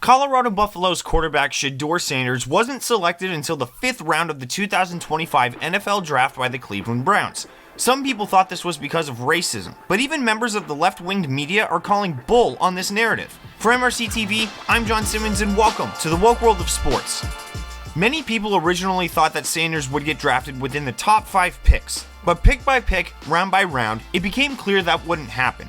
Colorado Buffaloes quarterback Shedeur Sanders wasn't selected until the 5th round of the 2025 NFL Draft by the Cleveland Browns. Some people thought this was because of racism, but even members of the left-winged media are calling bull on this narrative. For MRC-TV, I'm John Simmons and welcome to the woke world of sports. Many people originally thought that Sanders would get drafted within the top 5 picks, but pick by pick, round by round, it became clear that wouldn't happen.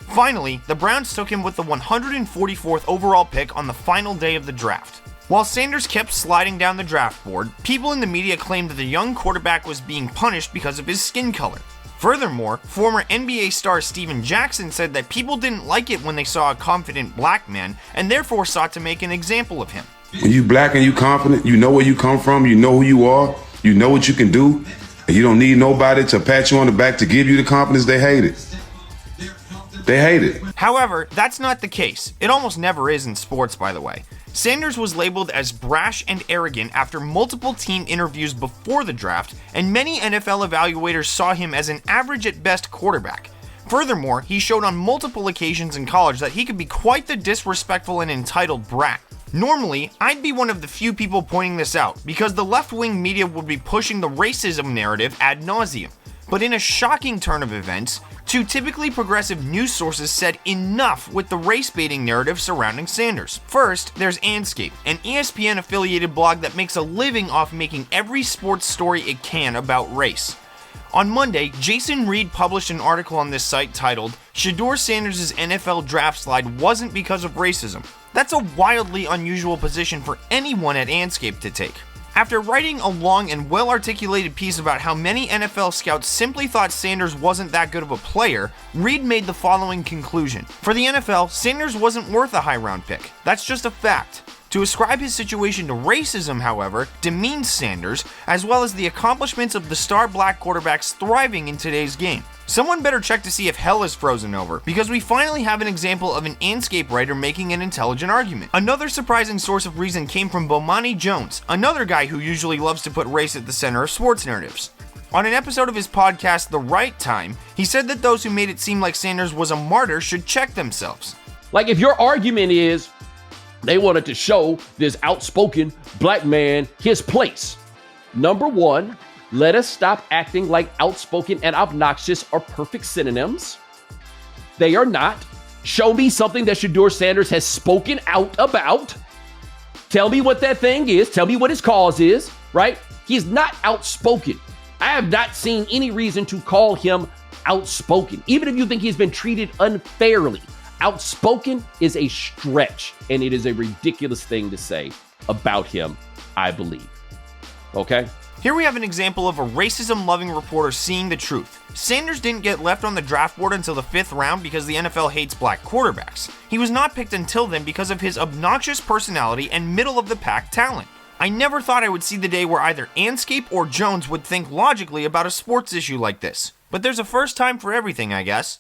Finally, the Browns took him with the 144th overall pick on the final day of the draft. While Sanders kept sliding down the draft board, people in the media claimed that the young quarterback was being punished because of his skin color. Furthermore, former NBA star Steven Jackson said that people didn't like it when they saw a confident black man and therefore sought to make an example of him. When you black and you confident, you know where you come from, you know who you are, you know what you can do, and you don't need nobody to pat you on the back to give you the confidence. They hate it. They hate it. However, that's not the case. It almost never is in sports, by the way. Sanders was labeled as brash and arrogant after multiple team interviews before the draft, and many NFL evaluators saw him as an average at best quarterback. Furthermore, he showed on multiple occasions in college that he could be quite the disrespectful and entitled brat. Normally, I'd be one of the few people pointing this out, because the left-wing media would be pushing the racism narrative ad nauseum. But in a shocking turn of events, 2 typically progressive news sources said enough with the race-baiting narrative surrounding Sanders. First, there's Anscape, an ESPN-affiliated blog that makes a living off making every sports story it can about race. On Monday, Jason Reed published an article on this site titled, "Shedeur Sanders' NFL draft slide wasn't because of racism." That's a wildly unusual position for anyone at Anscape to take. After writing a long and well-articulated piece about how many NFL scouts simply thought Sanders wasn't that good of a player, Reed made the following conclusion. For the NFL, Sanders wasn't worth a high-round pick. That's just a fact. To ascribe his situation to racism, however, demeans Sanders, as well as the accomplishments of the star black quarterbacks thriving in today's game. Someone better check to see if hell is frozen over, because we finally have an example of an Anscape writer making an intelligent argument. Another surprising source of reason came from Bomani Jones, another guy who usually loves to put race at the center of sports narratives. On an episode of his podcast, The Right Time, he said that those who made it seem like Sanders was a martyr should check themselves. Like, if your argument is they wanted to show this outspoken black man his place, number one, let us stop acting like outspoken and obnoxious are perfect synonyms. They are not. Show me something that Shedeur Sanders has spoken out about. Tell me what that thing is. Tell me what his cause is, right? He's not outspoken. I have not seen any reason to call him outspoken. Even if you think he's been treated unfairly, outspoken is a stretch, and it is a ridiculous thing to say about him, I believe. Okay? Here we have an example of a racism-loving reporter seeing the truth. Sanders didn't get left on the draft board until the 5th round because the NFL hates black quarterbacks. He was not picked until then because of his obnoxious personality and middle-of-the-pack talent. I never thought I would see the day where either Anscape or Jones would think logically about a sports issue like this. But there's a first time for everything, I guess.